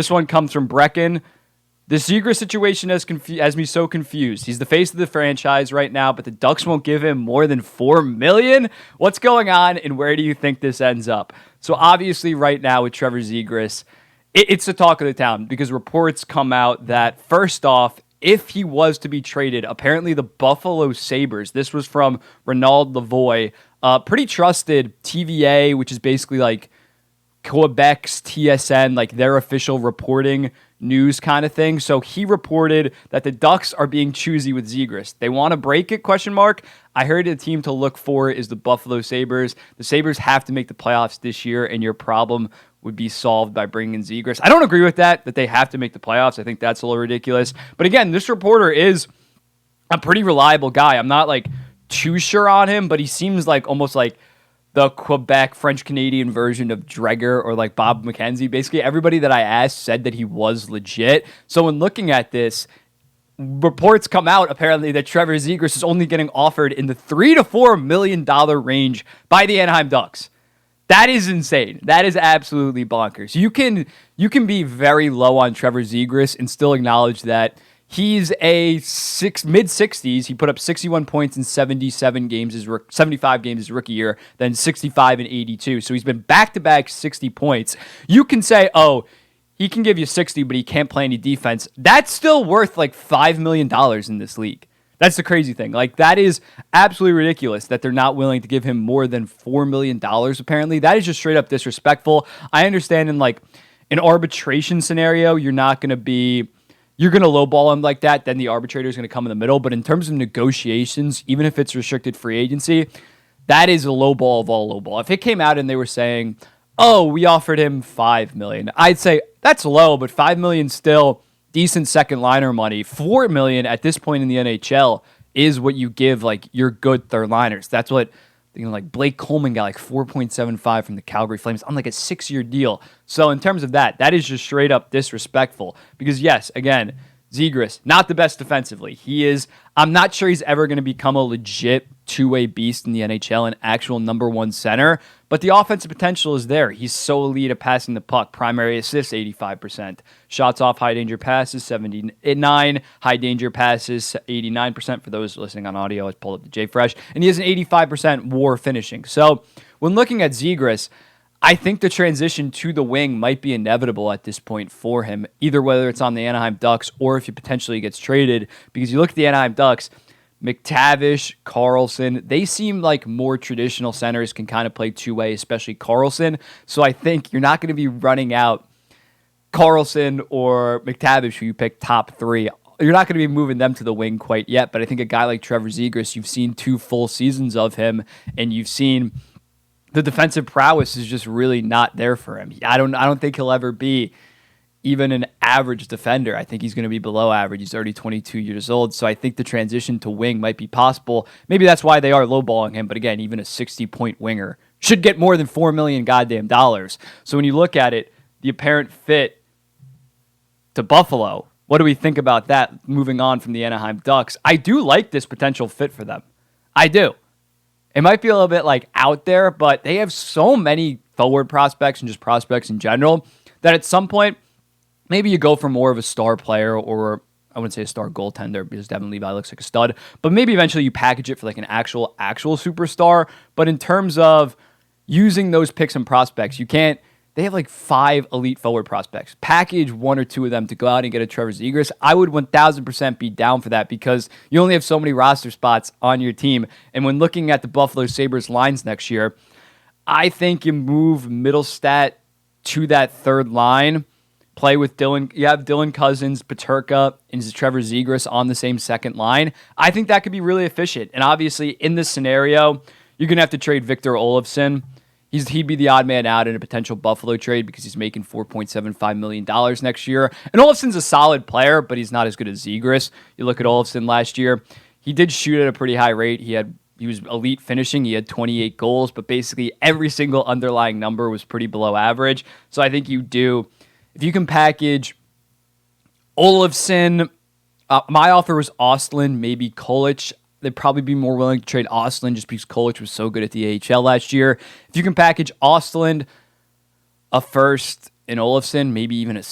This one comes from Brecken. The Zegras situation has me so confused. He's the face of the franchise right now, but the Ducks won't give him more than $4 million. What's going on, and where do you think this ends up? So obviously right now with Trevor Zegras, it's the talk of the town because reports come out that, first off, if he was to be traded, apparently the Buffalo Sabres, this was from Ronald Lavoie, pretty trusted TVA, which is basically like Quebec's TSN, like their official reporting news kind of thing. So he reported that the Ducks are being choosy with Zegras. They want to break it, question mark. I heard the team to look for is the Buffalo Sabres. The Sabres have to make the playoffs this year, and your problem would be solved by bringing in Zegras. I don't agree with that they have to make the playoffs. I think that's a little ridiculous. But again, this reporter is a pretty reliable guy. I'm not like too sure on him, but he seems like almost like the Quebec French-Canadian version of Dreger or like Bob McKenzie. Basically, everybody that I asked said that he was legit. So when looking at this, reports come out apparently that Trevor Zegras is only getting offered in the $3 to $4 million range by the Anaheim Ducks. That is insane. That is absolutely bonkers. You can be very low on Trevor Zegras and still acknowledge that he's a mid-60s. He put up 61 points in 75 games his rookie year, then 65 and 82. So he's been back-to-back 60 points. You can say, oh, he can give you 60, but he can't play any defense. That's still worth like $5 million in this league. That's the crazy thing. Like, that is absolutely ridiculous that they're not willing to give him more than $4 million, apparently. That is just straight up disrespectful. I understand in like an arbitration scenario, you're going to lowball him like that, then the arbitrator is going to come in the middle. But in terms of negotiations, even if it's restricted free agency, that is a lowball of all lowball. If it came out and they were saying, oh, we offered him $5 million, I'd say that's low, but $5 million still decent second liner money. $4 million at this point in the NHL is what you give like your good third liners. That's what, like Blake Coleman got like 4.75 from the Calgary Flames on like a 6-year deal. So in terms of that is just straight up disrespectful because yes, again, Zegras, not the best defensively. I'm not sure he's ever going to become a legit two-way beast in the NHL, an actual number one center, but the offensive potential is there. He's so elite at passing the puck. Primary assists, 85%. Shots off high-danger passes, 79. High-danger passes, 89%. For those listening on audio, I pulled up the JFresh. And he has an 85% WAR finishing. So when looking at Zegras, I think the transition to the wing might be inevitable at this point for him, either whether it's on the Anaheim Ducks or if he potentially gets traded, because you look at the Anaheim Ducks, McTavish, Carlson, they seem like more traditional centers can kind of play two-way, especially Carlson. So I think you're not going to be running out Carlson or McTavish, who you pick top three. You're not going to be moving them to the wing quite yet, but I think a guy like Trevor Zegras, you've seen 2 full seasons of him, and you've seen the defensive prowess is just really not there for him. I don't think he'll ever be even an average defender. I think he's going to be below average. He's already 22 years old, so I think the transition to wing might be possible. Maybe that's why they are lowballing him, but again, even a 60-point winger should get more than $4 million goddamn dollars. So when you look at it, the apparent fit to Buffalo, what do we think about that moving on from the Anaheim Ducks? I do like this potential fit for them. I do. It might be a little bit like out there, but they have so many forward prospects and just prospects in general that at some point, maybe you go for more of a star player, or I wouldn't say a star goaltender because Devin Levi looks like a stud, but maybe eventually you package it for like an actual superstar. But in terms of using those picks and prospects, they have like 5 elite forward prospects. Package 1 or 2 of them to go out and get a Trevor Zegras. I would 1,000% be down for that because you only have so many roster spots on your team. And when looking at the Buffalo Sabres lines next year, I think you move Middlestat to that third line, play with Dylan. You have Dylan Cousins, Peterka, and Trevor Zegras on the same second line. I think that could be really efficient. And obviously, in this scenario, you're going to have to trade Victor Olofsson. He'd be the odd man out in a potential Buffalo trade because he's making $4.75 million next year. And Olofsson's a solid player, but he's not as good as Zegras. You look at Olofsson last year, he did shoot at a pretty high rate. He was elite finishing. He had 28 goals, but basically every single underlying number was pretty below average. So I think if you can package Olofsson, my offer was Ostlund, maybe Kolich. They'd probably be more willing to trade Ostlund just because Kolich was so good at the AHL last year. If you can package Ostlund, a first, and Olofsson, maybe even a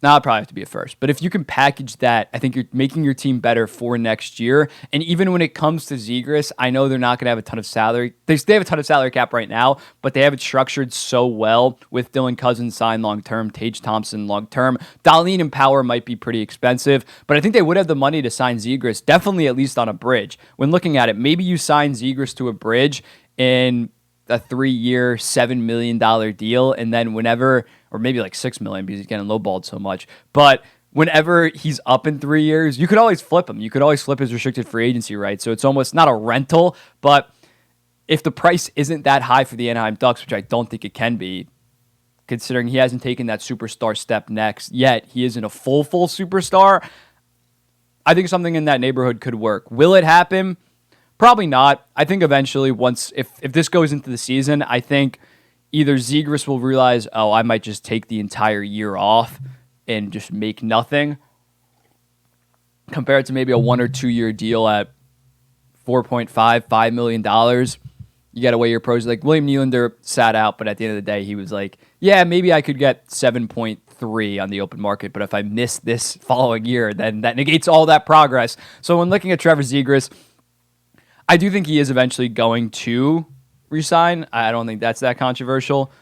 Now it'd probably have to be a first. But if you can package that, I think you're making your team better for next year. And even when it comes to Zegras, I know they're not going to have a ton of salary. They have a ton of salary cap right now, but they have it structured so well with Dylan Cousins signed long-term, Tage Thompson long-term. Dahlin and Power might be pretty expensive, but I think they would have the money to sign Zegras, definitely at least on a bridge. When looking at it, maybe you sign Zegras to a bridge in a 3-year, $7 million deal, and then whenever, or maybe like $6 million because he's getting lowballed so much, but whenever he's up in 3 years, you could always flip him. You could always flip his restricted free agency rights. So it's almost not a rental, but if the price isn't that high for the Anaheim Ducks, which I don't think it can be, considering he hasn't taken that superstar step next yet, he isn't a full superstar, I think something in that neighborhood could work. Will it happen? Probably not. I think eventually if this goes into the season, I think either Zegras will realize, oh, I might just take the entire year off and just make nothing compared to maybe a 1 or 2 year deal at $4.5 million. You got to weigh your pros. Like William Nylander sat out, but at the end of the day, he was like, yeah, maybe I could get 7.3 on the open market, but if I miss this following year, then that negates all that progress. So when looking at Trevor Zegras, I do think he is eventually going to resign. I don't think that's that controversial,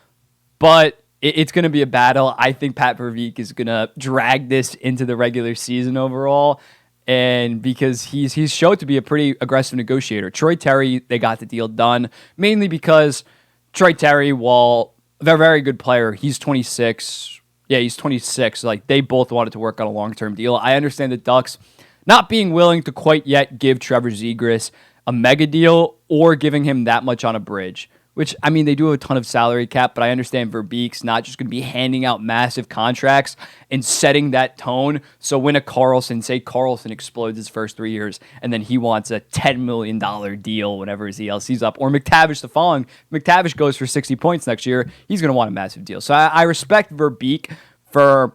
but it's going to be a battle. I think Pat Verbeek is going to drag this into the regular season overall, and because he's showed to be a pretty aggressive negotiator. Troy Terry, they got the deal done, mainly because Troy Terry, while they're a very good player, he's 26. Yeah, he's 26. Like, they both wanted to work on a long-term deal. I understand the Ducks not being willing to quite yet give Trevor Zegras a mega deal or giving him that much on a bridge, which, I mean, they do have a ton of salary cap, but I understand Verbeek's not just going to be handing out massive contracts and setting that tone. So when say Carlson explodes his first 3 years and then he wants a $10 million deal whenever his ELC's up, or McTavish the following, McTavish goes for 60 points next year, he's going to want a massive deal. So I respect Verbeek for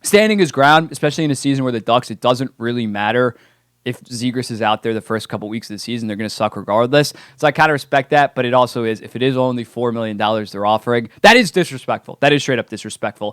standing his ground, especially in a season where the Ducks, it doesn't really matter if Zegras is out there the first couple weeks of the season, they're going to suck regardless. So I kind of respect that, but it also is, if it is only $4 million they're offering, that is disrespectful. That is straight up disrespectful.